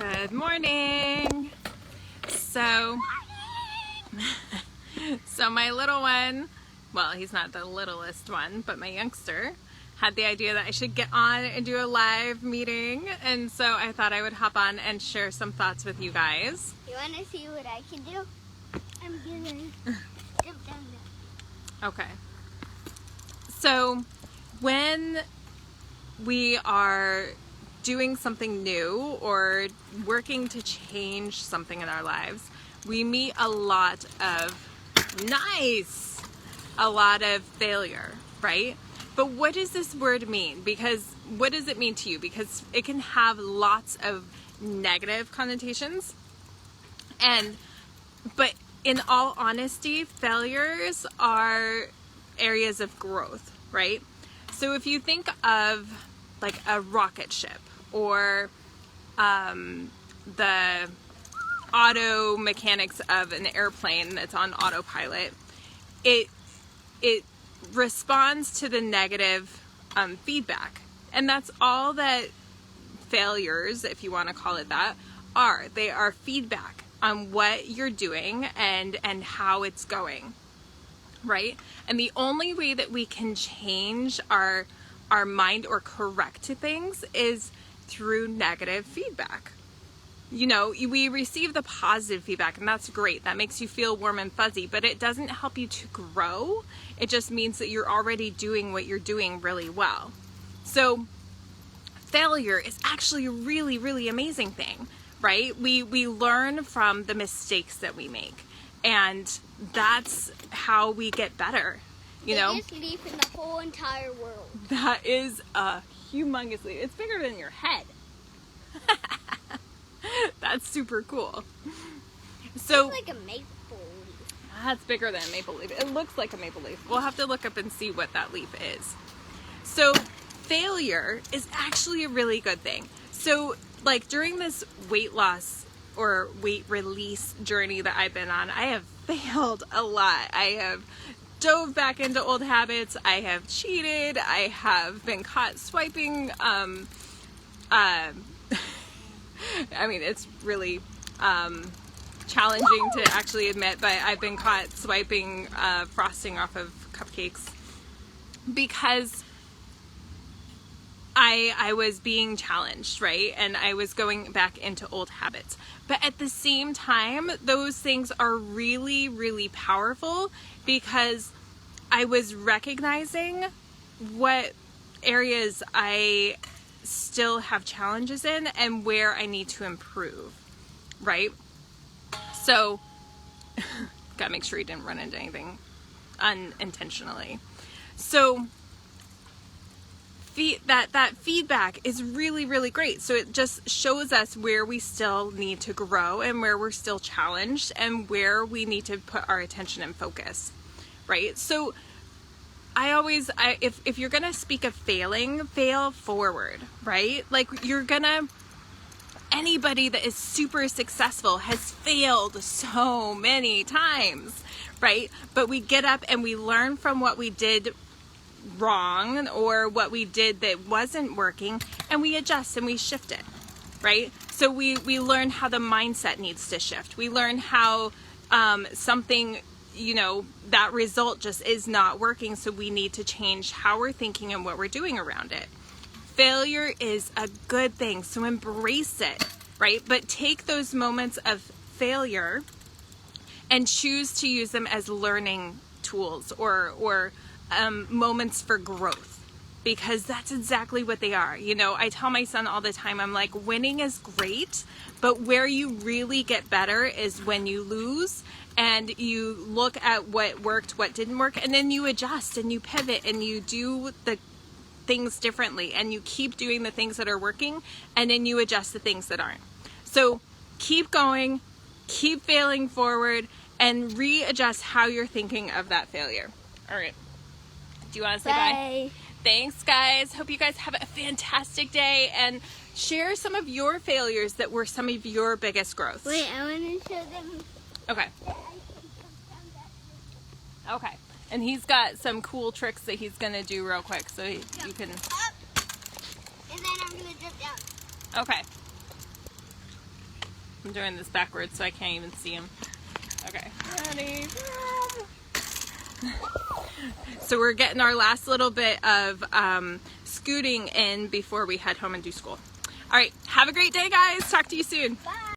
Good morning. So my little one, well, he's not the littlest one, but my youngster had the idea that I should get on and do a live meeting, and so I thought I would hop on and share some thoughts with you guys. You want to see what I can do? I'm gonna jump down there. Okay. So when we are doing something new or working to change something in our lives, we meet a lot of failure, right? But what does this word mean? Because what does it mean to you? Because it can have lots of negative connotations. But in all honesty, failures are areas of growth, right? So if you think of like a rocket ship or the auto mechanics of an airplane that's on autopilot, it responds to the negative feedback. And that's all that failures, if you want to call it that, are. They are feedback on what you're doing and how it's going, right? And the only way that we can change our mind or correct things is through negative feedback. You know, we receive the positive feedback, and that's great. That makes you feel warm and fuzzy, but it doesn't help you to grow. It just means that you're already doing what you're doing really well. So failure is actually a really, really amazing thing, right? We learn from the mistakes that we make, and that's how we get better, you know? Biggest leaf in the whole entire world. That is a humongous leaf. It's bigger than your head. That's super cool. So it's like a maple leaf. That's bigger than a maple leaf. It looks like a maple leaf. We'll have to look up and see what that leaf is. So failure is actually a really good thing. So like during this weight loss or weight release journey that I've been on, I have failed a lot. I have dove back into old habits. I have cheated. I have been caught swiping. I mean, it's really challenging to actually admit, but I've been caught swiping frosting off of cupcakes because I was being challenged, right? And I was going back into old habits. But at the same time, those things are really, really powerful because I was recognizing what areas I still have challenges in and where I need to improve, right? So, gotta make sure you didn't run into anything unintentionally. So, that feedback is really, really great. So it just shows us where we still need to grow and where we're still challenged and where we need to put our attention and focus, right? So if you're gonna speak of failing, fail forward, right? Like anybody that is super successful has failed so many times, right? But we get up and we learn from what we did wrong or what we did that wasn't working, and we adjust and we shift it, right? So we learn how the mindset needs to shift. We learn how something, you know, that result just is not working, so we need to change how we're thinking and what we're doing around it. Failure is a good thing, so embrace it, right? But take those moments of failure and choose to use them as learning tools or moments for growth, because that's exactly what they are. You know, I tell my son all the time, I'm like, winning is great, but where you really get better is when you lose and you look at what worked, what didn't work, and then you adjust and you pivot and you do the things differently and you keep doing the things that are working, and then you adjust the things that aren't. So keep going, keep failing forward, and readjust how you're thinking of that failure. All right. Do you want to say bye? Thanks, guys. Hope you guys have a fantastic day, and share some of your failures that were some of your biggest growths. Wait, I want to show them. Okay. Okay. And he's got some cool tricks that he's going to do real quick, so you can... Up, and then I'm going to jump down. Okay. I'm doing this backwards so I can't even see him. Okay, ready? So we're getting our last little bit of scooting in before we head home and do school. All right, have a great day, guys. Talk to you soon. Bye.